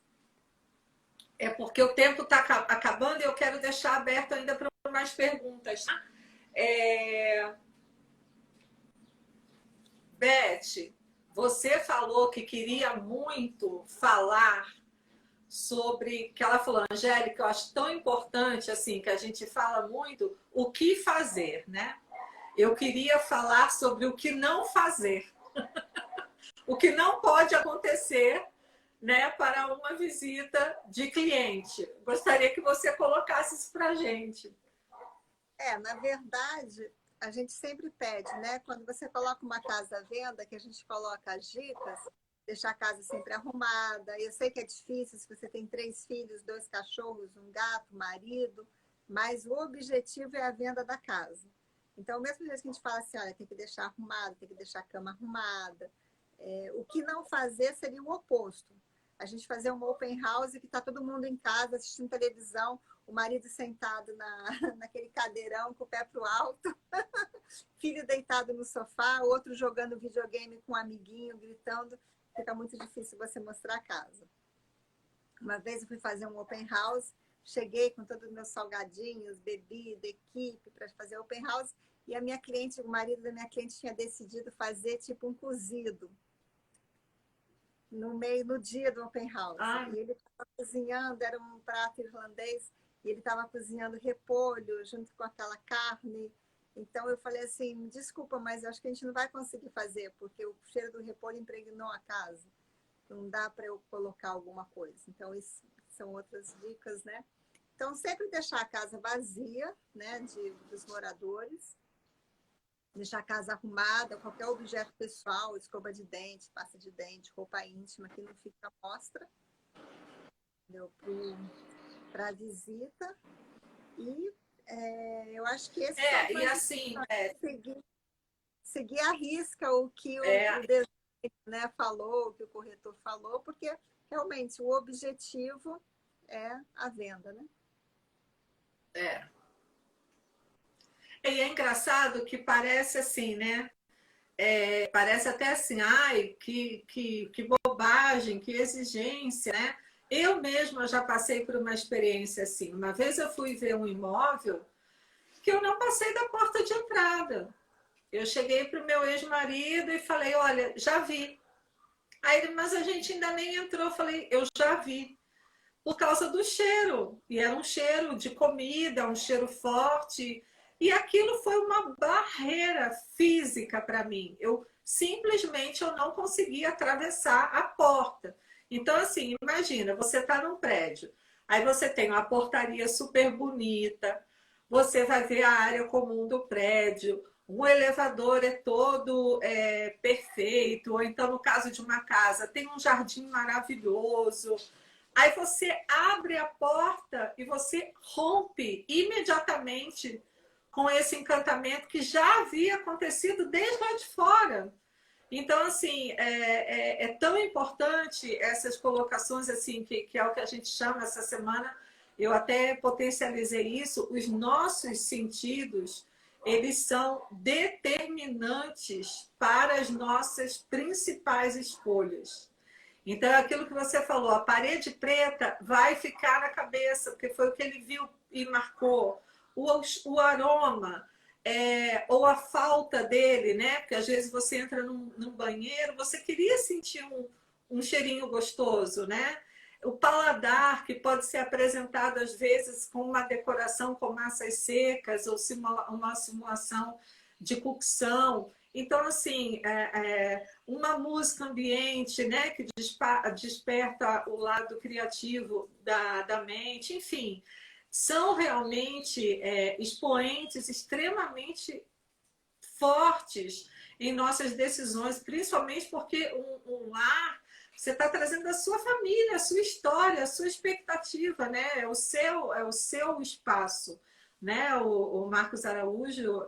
É porque o tempo está acabando e eu quero deixar aberto ainda para mais perguntas. Tá? Beth, você falou que queria muito falar sobre que ela falou, Angélica, eu acho tão importante assim que a gente fala muito o que fazer, né? Eu queria falar sobre o que não fazer, o que não pode acontecer, né, para uma visita de cliente. Gostaria que você colocasse isso para a gente. Na verdade, a gente sempre pede, né? Quando você coloca uma casa à venda, que a gente coloca as dicas, deixar a casa sempre arrumada. Eu sei que é difícil se você tem 3 filhos, 2 cachorros, um gato, marido, mas o objetivo é a venda da casa. Então, mesmo que a gente fala assim, olha, tem que deixar arrumado, tem que deixar a cama arrumada, o que não fazer seria o oposto. A gente fazer uma open house que está todo mundo em casa assistindo televisão, o marido sentado naquele cadeirão com o pé para o alto, filho deitado no sofá, outro jogando videogame com um amiguinho, gritando. Fica muito difícil você mostrar a casa. Uma vez eu fui fazer um open house, cheguei com todos os meus salgadinhos, bebida, equipe para fazer open house, e a minha cliente, o marido da minha cliente tinha decidido fazer tipo um cozido no dia do open house. Ai. E ele estava cozinhando, era um prato irlandês, e ele estava cozinhando repolho junto com aquela carne. Então eu falei assim, desculpa, mas eu acho que a gente não vai conseguir fazer, porque o cheiro do repolho impregnou a casa. Não dá para eu colocar alguma coisa. Então, isso são outras dicas, né? Então, sempre deixar a casa vazia, né, dos moradores, deixar a casa arrumada, qualquer objeto pessoal, escova de dente, pasta de dente, roupa íntima, que não fica à mostra, para a visita. E eu acho que esses são E assim, seguir à risca o que o desenho, né, falou, o que o corretor falou, porque realmente o objetivo é a venda, né? E é engraçado que parece assim, né? Parece até assim, ai, que bobagem, que exigência, né? Eu mesma já passei por uma experiência assim. Uma vez eu fui ver um imóvel que eu não passei da porta de entrada. Eu cheguei para o meu ex-marido e falei, olha, já vi. Aí ele, mas a gente ainda nem entrou. Eu falei, eu já vi. Por causa do cheiro. E era um cheiro de comida, um cheiro forte. E aquilo foi uma barreira física para mim. Eu não conseguia atravessar a porta. Então, assim, imagina, você está num prédio, aí você tem uma portaria super bonita, você vai ver a área comum do prédio, o elevador é todo perfeito, ou então, no caso de uma casa, tem um jardim maravilhoso. Aí você abre a porta e você rompe imediatamente com esse encantamento que já havia acontecido desde lá de fora. Então, assim, é tão importante essas colocações, assim, que é o que a gente chama essa semana, eu até potencializei isso, os nossos sentidos, eles são determinantes para as nossas principais escolhas. Então, é aquilo que você falou, a parede preta vai ficar na cabeça, porque foi o que ele viu e marcou. O aroma, ou a falta dele, né? Porque às vezes você entra num banheiro, você queria sentir um cheirinho gostoso, né? O paladar, que pode ser apresentado às vezes com uma decoração com massas secas ou uma simulação de cocção. Então, assim, uma música ambiente, né, que desperta o lado criativo da mente, enfim, são realmente expoentes extremamente fortes em nossas decisões, principalmente porque um lar, você está trazendo a sua família, a sua história, a sua expectativa, né? É o seu espaço, né? O Marcos Araújo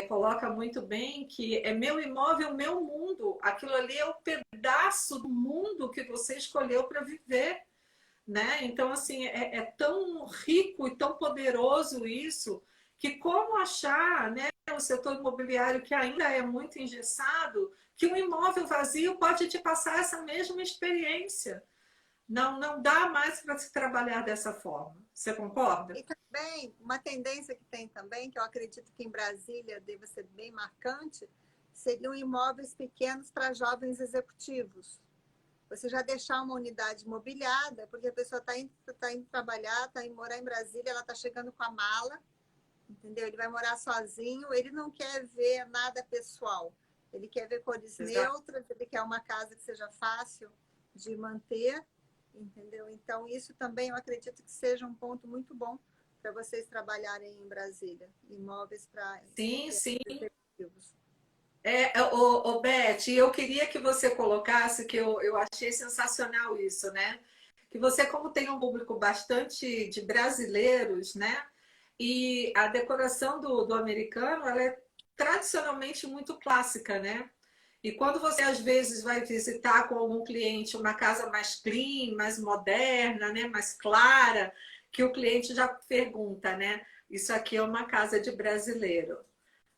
coloca muito bem que é meu imóvel, meu mundo. Aquilo ali é o pedaço do mundo que você escolheu para viver, né? Então, assim, é tão rico e tão poderoso isso, que como achar, né, o setor imobiliário que ainda é muito engessado, que um imóvel vazio pode te passar essa mesma experiência. Não dá mais para se trabalhar dessa forma. Você concorda? E também, uma tendência que tem também, que eu acredito que em Brasília deve ser bem marcante, seriam imóveis pequenos para jovens executivos. você já deixar uma unidade mobiliada, porque a pessoa tá indo trabalhar, está indo morar em Brasília, ela está chegando com a mala, entendeu? Ele vai morar sozinho, ele não quer ver nada pessoal, ele quer ver cores neutras, ele quer uma casa que seja fácil de manter, entendeu? Então, isso também eu acredito que seja um ponto muito bom para vocês trabalharem em Brasília, imóveis para Sim, sim. efetivos. Beth, eu queria que você colocasse, que eu achei sensacional isso, né? Que você, como tem um público bastante de brasileiros, né? E a decoração do americano, ela é tradicionalmente muito clássica, né? E quando você, às vezes, vai visitar com algum cliente uma casa mais clean, mais moderna, né? Mais clara, que o cliente já pergunta, né? Isso aqui é uma casa de brasileiro,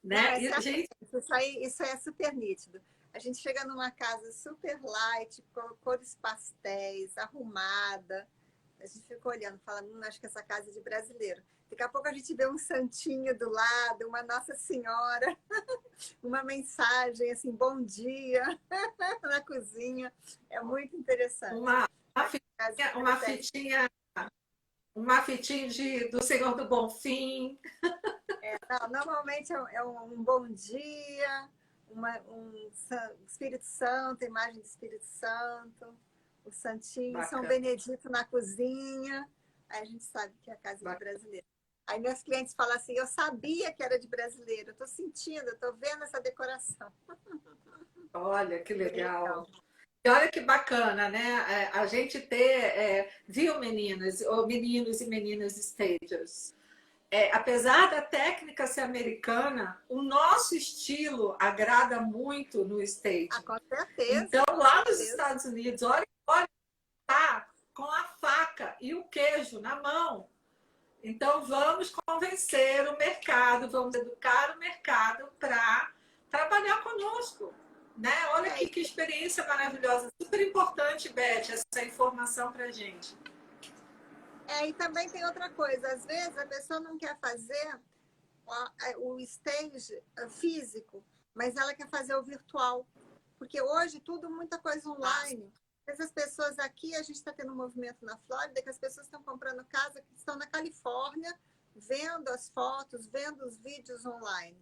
Não, né? E, gente, isso aí é super nítido. A gente chega numa casa super light, com cores pastéis, arrumada. A gente fica olhando, fala, acho que essa casa é de brasileiro. Daqui a pouco a gente vê um santinho do lado, uma Nossa Senhora, uma mensagem assim, bom dia, na cozinha. É muito interessante. uma, uma fitinha, uma fitinha do Senhor do Bonfim. Não, normalmente é um bom dia, Espírito Santo, imagem do Espírito Santo, o Santinho, São Bacana, Benedito na cozinha. Aí a gente sabe que é a casa de bacana. brasileiro. Aí meus clientes falam assim, eu sabia que era de brasileiro, eu estou sentindo, eu estou vendo essa decoração. Olha que Bem legal. legal. E olha que bacana, né? A gente ter, viu, meninas, ou meninos e meninas stagers? Apesar da técnica ser americana, o nosso estilo agrada muito no Ah, staging. com certeza, Então, com lá nos certeza. Estados Unidos, olha, tá com a faca e o queijo na mão. Então, vamos convencer o mercado, vamos educar o mercado para trabalhar conosco. Né? Olha É, que experiência maravilhosa. Super importante, Beth, essa informação para a gente. e também tem outra coisa, às vezes a pessoa não quer fazer o stage físico, mas ela quer fazer o virtual. Porque hoje tudo, muita coisa online. Essas pessoas aqui, a gente está tendo um movimento na Flórida que as pessoas estão comprando casa que estão na Califórnia, vendo as fotos, vendo os vídeos online.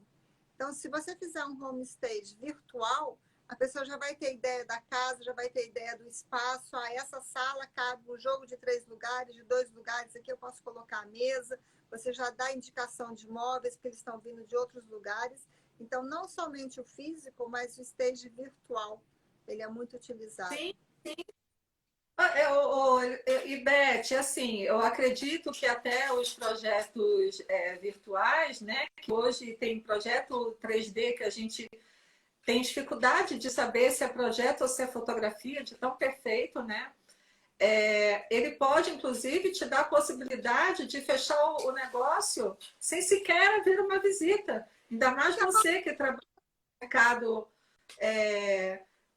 Então, se você fizer um home stage virtual, a pessoa já vai ter ideia da casa, já vai ter ideia do espaço. Ah, essa sala cabe um jogo de 3 lugares, de 2 lugares, aqui eu posso colocar a mesa. Você já dá indicação de móveis, que eles estão vindo de outros lugares. Então, não somente o físico, mas o stage virtual. Ele é muito utilizado. Sim, sim. E Beth, assim, eu acredito que até os projetos virtuais, né? Que hoje tem projeto 3D que a gente tem dificuldade de saber se é projeto ou se é fotografia, de tão perfeito, né? Ele pode, inclusive, te dar a possibilidade de fechar o negócio sem sequer vir uma visita. Ainda mais você que trabalha no mercado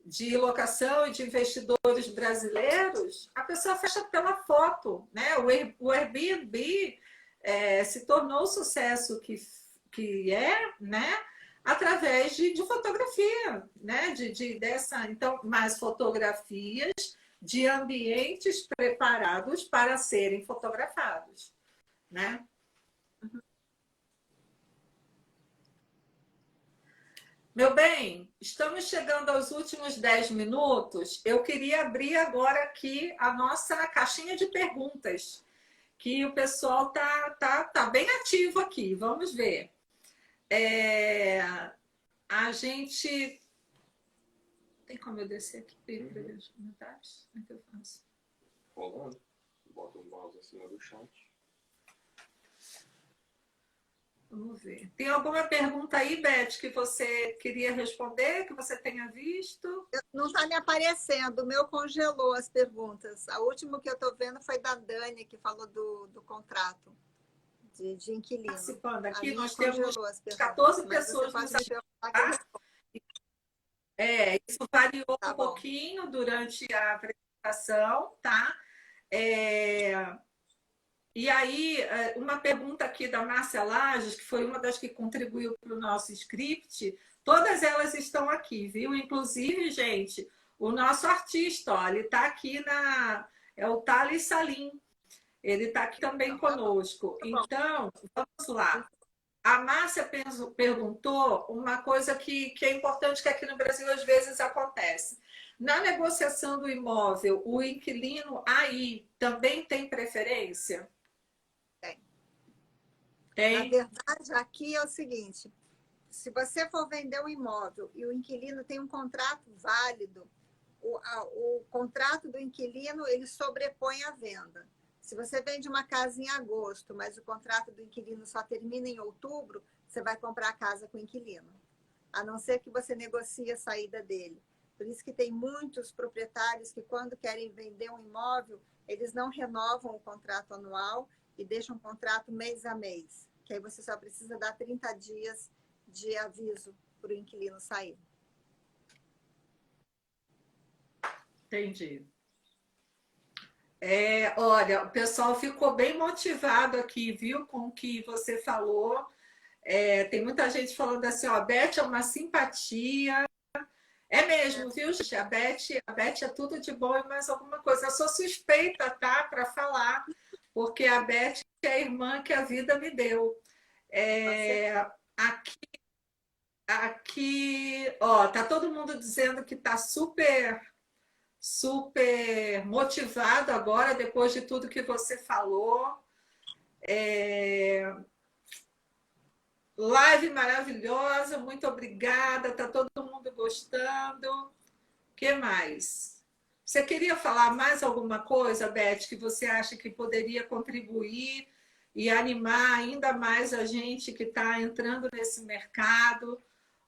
de locação e de investidores brasileiros, a pessoa fecha pela foto. Né? O Airbnb se tornou o sucesso que é, né? Através de fotografia, né? Então, mais fotografias de ambientes preparados para serem fotografados, né? Meu bem, estamos chegando aos últimos 10 minutos. Eu queria abrir agora aqui a nossa caixinha de perguntas, que o pessoal tá bem ativo aqui. Vamos ver. A gente... Tem como eu descer aqui para ver os comentários? Como é que eu faço? Rolando. Bota o mouse acima do chat. Vamos ver. Tem alguma pergunta aí, Beth, que você queria responder, que você tenha visto? Não está me aparecendo, o meu congelou as perguntas. A última que eu estou vendo foi da Dani, que falou do contrato de inquilino. Participando aqui, a nós minha temos as perguntas, 14 mas pessoas você nos pode me perguntar que eu respondo. Isso variou Tá um bom. pouquinho durante a apresentação, tá? E aí, uma pergunta aqui da Márcia Lages, que foi uma das que contribuiu para o nosso script, todas elas estão aqui, viu? Inclusive, gente, o nosso artista, ó, ele está aqui é o Thales Salim, ele está aqui também conosco. Então, vamos lá. A Márcia perguntou uma coisa que é importante, que aqui no Brasil às vezes acontece. Na negociação do imóvel, o inquilino aí também tem preferência? Tem. Tem? Na verdade, aqui é o seguinte, se você for vender um imóvel e o inquilino tem um contrato válido, o contrato do inquilino ele sobrepõe a venda. Se você vende uma casa em agosto, mas o contrato do inquilino só termina em outubro, você vai comprar a casa com o inquilino. A não ser que você negocie a saída dele. Por isso que tem muitos proprietários que, quando querem vender um imóvel, eles não renovam o contrato anual e deixam um contrato mês a mês. Que aí você só precisa dar 30 dias de aviso para o inquilino sair. Entendi. Olha, o pessoal ficou bem motivado aqui, viu, com o que você falou. Tem muita gente falando assim, ó, a Beth é uma simpatia. É mesmo, viu, gente? A Beth é tudo de bom e mais alguma coisa. Eu sou suspeita, tá, para falar, porque a Beth é a irmã que a vida me deu. Aqui, ó, tá todo mundo dizendo que tá super motivado agora, depois de tudo que você falou. Live maravilhosa, muito obrigada, tá todo mundo gostando. O que mais? Você queria falar mais alguma coisa, Beth, que você acha que poderia contribuir e animar ainda mais a gente que está entrando nesse mercado?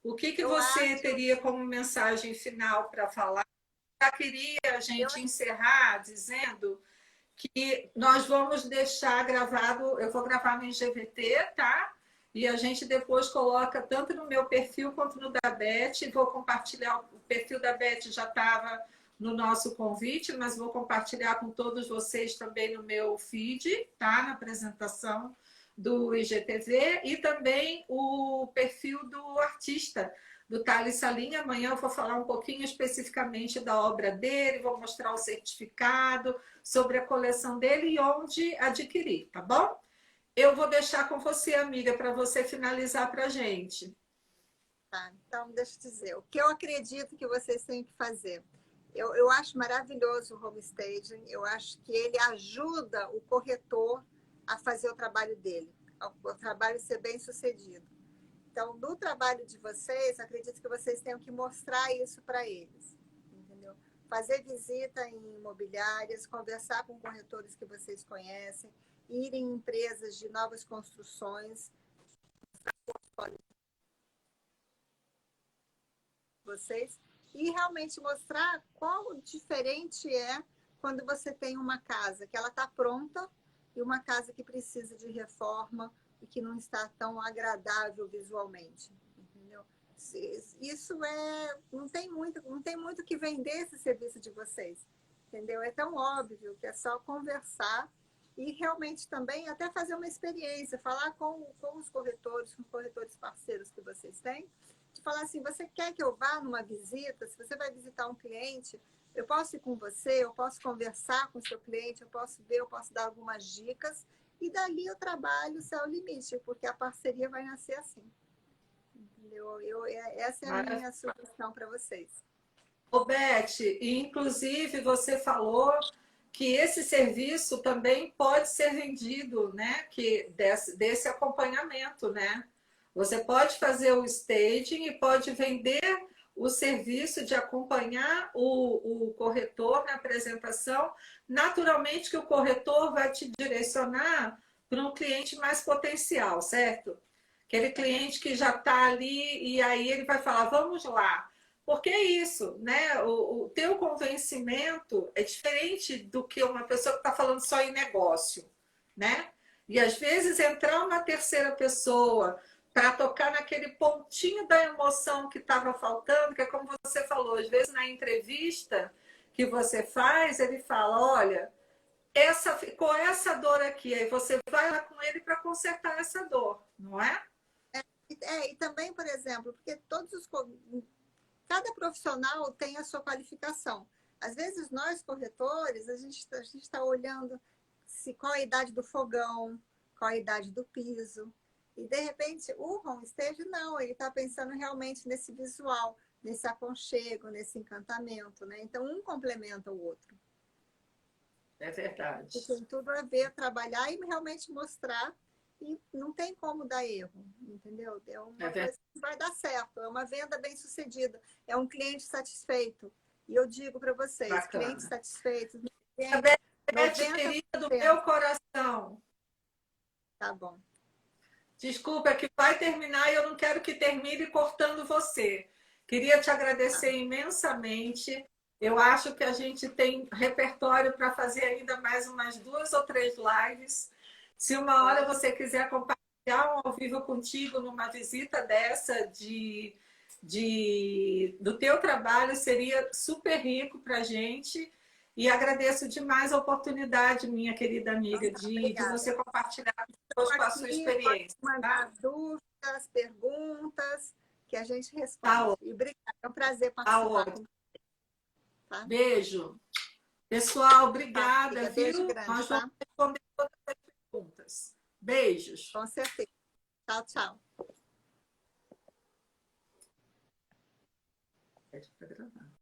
O que você teria como mensagem final para falar? Já queria a gente encerrar dizendo que nós vamos deixar gravado, eu vou gravar no IGVT, tá? E a gente depois coloca tanto no meu perfil quanto no da Beth. Vou compartilhar, o perfil da Beth já estava no nosso convite, mas vou compartilhar com todos vocês também no meu feed, tá? Na apresentação do IGTV e também o perfil do artista, do Thales Salim. Amanhã eu vou falar um pouquinho especificamente da obra dele, vou mostrar o certificado, sobre a coleção dele e onde adquirir, tá bom? Eu vou deixar com você, amiga, para você finalizar para a gente. Tá, então, deixa eu dizer. O que eu acredito que vocês têm que fazer. Eu acho maravilhoso o home staging. Eu acho que ele ajuda o corretor a fazer o trabalho dele, o trabalho ser bem sucedido. Então, no trabalho de vocês, acredito que vocês tenham que mostrar isso para eles. Entendeu? Fazer visita em imobiliárias, conversar com corretores que vocês conhecem, ir em empresas de novas construções, vocês, e realmente mostrar qual diferente é quando você tem uma casa que ela está pronta e uma casa que precisa de reforma e que não está tão agradável visualmente. Entendeu? Isso não tem muito que vender esse serviço de vocês. Entendeu? É tão óbvio que é só conversar e realmente também até fazer uma experiência, falar com os corretores, com os corretores parceiros que vocês têm, de falar assim, você quer que eu vá numa visita? Se você vai visitar um cliente, eu posso ir com você, eu posso conversar com o seu cliente, eu posso ver, eu posso dar algumas dicas, e dali o trabalho, o céu limite, porque a parceria vai nascer assim. Entendeu? Essa é a minha sugestão para vocês. Ô, Beth, inclusive você falou que esse serviço também pode ser vendido, né? Que desse acompanhamento, né? Você pode fazer o staging e pode vender o serviço de acompanhar o corretor na apresentação. Naturalmente que o corretor vai te direcionar para um cliente mais potencial, certo? Aquele cliente que já está ali e aí ele vai falar, vamos lá. Porque é isso, né? O teu convencimento é diferente do que uma pessoa que está falando só em negócio, né? E às vezes entrar uma terceira pessoa para tocar naquele pontinho da emoção que estava faltando, que é como você falou, às vezes na entrevista que você faz, ele fala, olha, ficou essa dor aqui, aí você vai lá com ele para consertar essa dor, não é? E também, por exemplo, porque cada profissional tem a sua qualificação. Às vezes, nós, corretores, a gente está olhando qual a idade do fogão, qual a idade do piso. E, de repente, o homestay não, ele está pensando realmente nesse visual, nesse aconchego, nesse encantamento, né? Então, um complementa o outro. É verdade. E tem tudo a ver, trabalhar e realmente mostrar. E não tem como dar erro, entendeu? É uma coisa que vai dar certo, é uma venda bem sucedida, é um cliente satisfeito. E eu digo para vocês, Bacana. clientes satisfeitos, Beth, querida do meu coração. Tá bom. Desculpa, é que vai terminar e eu não quero que termine cortando você. Queria te agradecer imensamente. Eu acho que a gente tem repertório para fazer ainda mais umas 2 ou 3 lives. Se uma hora você quiser compartilhar um ao vivo contigo numa visita dessa do teu trabalho, seria super rico para a gente. E agradeço demais a oportunidade, minha querida amiga, de você compartilhar com a sua experiência. Pode mandar dúvidas, perguntas, que a gente responde. Tá, e obrigada, é um prazer participar com você. Tá? Beijo. Pessoal, obrigada. Tá, beijo grande, Nós vamos responder todas as perguntas. Beijos. Com certeza. Tchau, tchau. Pede para gravar.